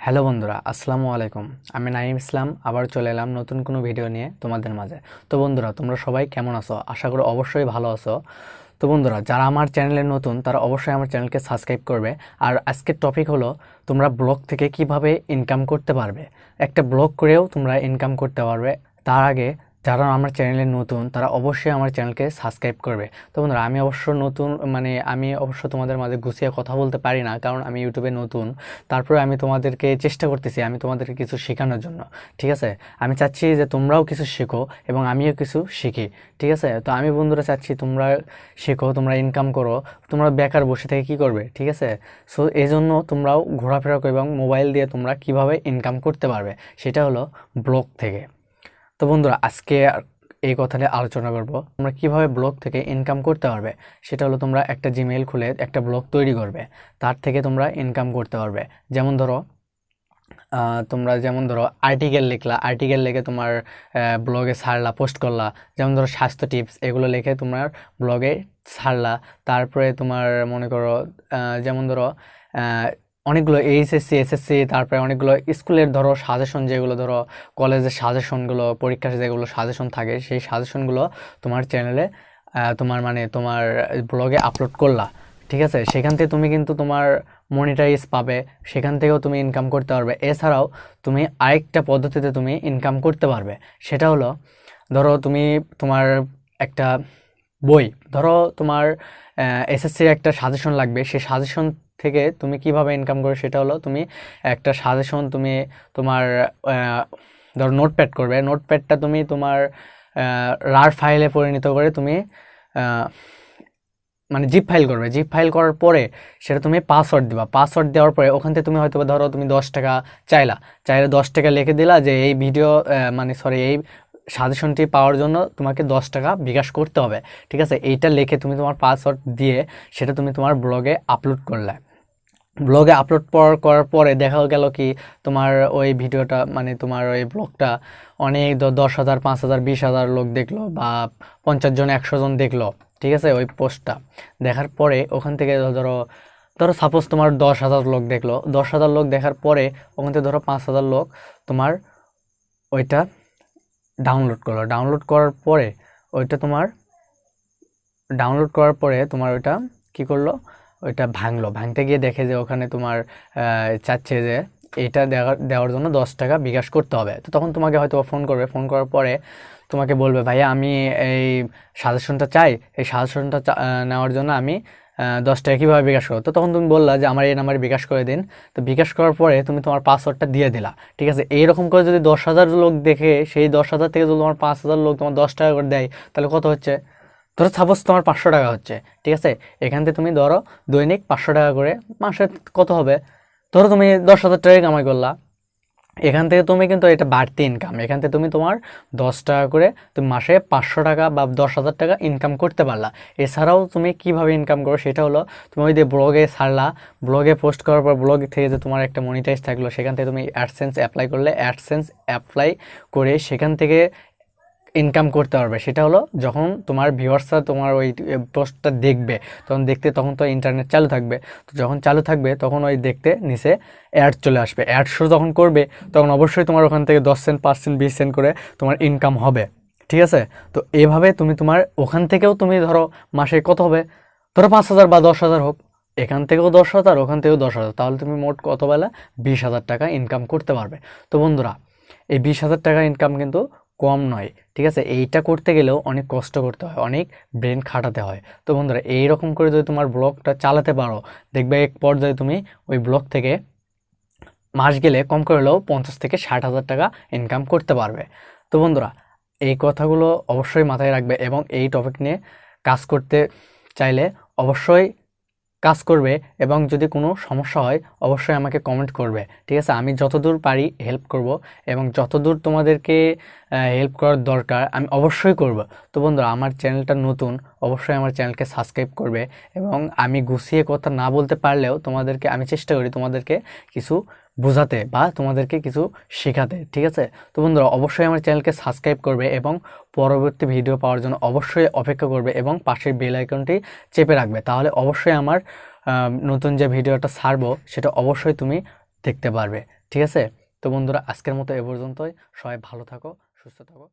Hello বন্ধুরা, আসসালামু আলাইকুম। আমি নাইম ইসলাম আবার চলে এলাম নতুন কোনো ভিডিও নিয়ে তোমাদের মাঝে। তো বন্ধুরা, তোমরা সবাই কেমন আছো? আশা করি অবশ্যই ভালো আছো। তো বন্ধুরা, যারা আমার চ্যানেলে নতুন তারা অবশ্যই আমার চ্যানেলকে সাবস্ক্রাইব করবে। আর আজকের টপিক হলো তোমরা ব্লগ থেকে কিভাবে ইনকাম করতে পারবে। একটা ব্লগ করেও তোমরা ইনকাম করতে পারবে। তার আগে যারা আমার চ্যানেলে নতুন তারা অবশ্যই আমার চ্যানেলকে সাবস্ক্রাইব করবে। তো বন্ধুরা, আমি অবশ্য নতুন, আমি অবশ্য তোমাদের মাঝে গুছিয়ে কথা বলতে পারি না, কারণ আমি ইউটিউবে নতুন। তারপরে আমি তোমাদেরকে চেষ্টা করতেছি, আমি তোমাদেরকে কিছু শেখানোর জন্য। ঠিক আছে, আমি চাচ্ছি যে তোমরাও কিছু শেখো এবং আমিও কিছু শিখি। ঠিক আছে, তো আমি বন্ধুরা চাচ্ছি তোমরা শেখো, তোমরা ইনকাম করো। তোমরা বেকার বসে থেকে কি করবে? ঠিক আছে, সো এই জন্য তোমরাও ঘোরাফেরা করো এবং মোবাইল দিয়ে তোমরা কিভাবে ইনকাম করতে পারবে সেটা হলো ব্লগ থেকে। তো বন্ধুরা, আজকে এই কথা নিয়ে আলোচনা করব তোমরা কিভাবে ব্লগ থেকে ইনকাম করতে পারবে। সেটা হলো তোমরা একটা জিমেইল খুলে একটা ব্লগ তৈরি করবে, তার থেকে তোমরা ইনকাম করতে পারবে। যেমন ধরো তোমরা আর্টিকেল লিখলা, আর্টিকেল লিখে তোমার ব্লগে ছাড়লা, পোস্ট করলা। যেমন ধরো স্বাস্থ্য টিপস, এগুলো লিখে তোমার ব্লগে ছাড়লা। তারপরে তোমার মনে করো যেমন ধরো অনেকগুলো এইচএসসি এসএসসি, তারপরে অনেকগুলো স্কুলের ধরো সাজেশন, যেগুলো ধরো কলেজের সাজেশনগুলো, পরীক্ষার যেগুলো সাজেশন থাকে সেই সাজেশনগুলো তোমার চ্যানেলে তোমার ব্লগে আপলোড করলা। ঠিক আছে, সেখান থেকে তুমি কিন্তু তোমার মনিটাইজ পাবে, সেখান থেকেও তুমি ইনকাম করতে পারবে। এছাড়াও তুমি আরেকটা পদ্ধতিতে তুমি ইনকাম করতে পারবে। সেটা হলো ধরো তুমি তোমার একটা বই, ধরো তোমার এসএসসির একটা সাজেশন লাগবে, সেই সাজেশন থেকে তুমি কিভাবে ইনকাম করবে সেটা হলো তুমি একটা সাজেশন তুমি তোমার ধরো নোটপ্যাড করবে, নোটপ্যাডটা তুমি তোমার রার ফাইলে পরিণত করে তুমি জিপ ফাইল করবে। জিপ ফাইল করার পরে সেটা তুমি পাসওয়ার্ড দিবা। পাসওয়ার্ড দেওয়ার পরে ওখান থেকে তুমি হয়তো ধরো তুমি 10 টাকা চাইলে 10 টাকা লিখে দিলা যে এই ভিডিও এই সাজেশনটি পাওয়ার জন্য তোমাকে 10 টাকা বিকাশ করতে হবে। ঠিক আছে, এইটা লিখে তুমি তোমার পাসওয়ার্ড দিয়ে সেটা তুমি তোমার ব্লগে আপলোড করলে। ব্লগে আপলোড করার পরে দেখা গেল কি তোমার ওই ভিডিওটা তোমার ওই ব্লগটা অনেক 10,000 5,000 20,000 লোক দেখলো, বা 50 জন 100 জন দেখলো। ঠিক আছে, ওই পোস্টটা দেখার পরে ওখান থেকে ধরো ধরো সাপোজ তোমার 10,000 লোক দেখলো, 10,000 লোক দেখার পরে ওখান থেকে ধরো 5,000 লোক তোমার ওইটা ডাউনলোড করলো। ডাউনলোড করার পরে তোমার ওইটা কি করলো, ওইটা ভাঙতে গিয়ে দেখে যে ওখানে তোমার চাচ্ছে যে এটা দেওয়ার জন্য 10 টাকা বিকাশ করতে হবে। তো তখন তোমাকে হয়তো ফোন করবে, ফোন করার পরে তোমাকে বলবে ভাইয়া আমি এই সাজেশনটা চাই, এই সাজেশনটা নেওয়ার জন্য আমি 10 টাকা কীভাবে বিকাশ করো। তো তখন তুমি বললা যে আমার এই নাম্বারে বিকাশ করে দিন। তো বিকাশ করার পরে তুমি তোমার পাসওয়ার্ডটা দিয়ে দিলা। ঠিক আছে, এইরকম করে যদি 10,000 লোক দেখে, সেই 10,000 থেকে যদি তোমার 5,000 লোক তোমার 10 টাকা করে দেয়, তাহলে কত হচ্ছে? ধরো সাপোজ তোমার 500 টাকা হচ্ছে। ঠিক আছে, এখান থেকে তুমি ধরো দৈনিক 500 টাকা করে মাসে কত হবে, ধরো তুমি 10,000 টাকা কামাই করলা। এখান থেকে তুমি কিন্তু এটা বাড়তি ইনকাম, এখান থেকে তুমি তোমার 10 টাকা করে তুমি মাসে 500 টাকা বা 10,000 টাকা ইনকাম করতে পারলা। এছাড়াও তুমি কিভাবে ইনকাম করো সেটা হলো তুমি ওই যে ব্লগে ছাড়লা, ব্লগে পোস্ট করার পর ব্লগ থেকে যে তোমার একটা মনিটাইজ থাকলো, সেখান থেকে তুমি অ্যাডসেন্স অ্যাপ্লাই করলে, অ্যাডসেন্স অ্যাপ্লাই করে সেখান থেকে ইনকাম করতে পারবে। সেটা হলো যখন তোমার ভিউয়ার্সরা তোমার ওই পোস্টটা দেখবে, তখন তো ইন্টারনেট চালু থাকবে। তো যখন চালু থাকবে তখন ওই দেখতে নিচে অ্যাড চলে আসবে। অ্যাড শো যখন করবে তখন অবশ্যই তোমার ওখান থেকে 10 সেন্ট 5 সেন্ট 20 সেন্ট করে তোমার ইনকাম হবে। ঠিক আছে, তো এইভাবে তুমি তোমার ওখান থেকেও তুমি ধরো মাসে কত হবে, ধরো 5,000 বা 10,000 হোক, এখান থেকেও 10,000 ওখান থেকেও 10,000, তাহলে তুমি মোট কত বেলা 20,000 টাকা ইনকাম করতে পারবে। তো বন্ধুরা, এই 20,000 টাকা ইনকাম কিন্তু কম নয়। ঠিক আছে, এইটা করতে গেলেও অনেক কষ্ট করতে হয়, অনেক ব্রেন খাটাতে হয়। তো বন্ধুরা, এইরকম করে যদি তোমার ব্লগটা চালাতে পারো, দেখবে এক পর্যায়ে তুমি ওই ব্লগ থেকে মাস গেলে কম করে হলেও 50 থেকে 60,000 টাকা ইনকাম করতে পারবে। তো বন্ধুরা, এই কথাগুলো অবশ্যই মাথায় রাখবে এবং এই টপিক নিয়ে কাজ করতে চাইলে অবশ্যই কাজ করবে, এবং যদি কোনো সমস্যা হয় অবশ্যই আমাকে কমেন্ট করবে। ঠিক আছে, আমি যতদূর পারি হেল্প করব, এবং যতদূর তোমাদেরকে হেল্প করার দরকার আমি অবশ্যই করব। তো বন্ধুরা, আমার চ্যানেলটা নতুন, অবশ্যই আমার চ্যানেলকে সাবস্ক্রাইব করবে, এবং আমি গুছিয়ে কথা না বলতে পারলেও তোমাদেরকে আমি চেষ্টা করি তোমাদেরকে কিছু বোঝাতে বা তোমাদেরকে কিছু শেখাতে। ঠিক আছে, তো বন্ধুরা, অবশ্যই আমার চ্যানেলকে সাবস্ক্রাইব করবে এবং পরবর্তী ভিডিও পাওয়ার জন্য অবশ্যই অপেক্ষা করবে এবং পাশের বেল আইকনটি চেপে রাখবে। তাহলে অবশ্যই আমার নতুন যে ভিডিওটা ছাড়বো সেটা অবশ্যই তুমি দেখতে পারবে। ঠিক আছে? তো বন্ধুরা, আজকের মতো এ পর্যন্তই। সবাই ভালো থাকো, সুস্থ থাকো।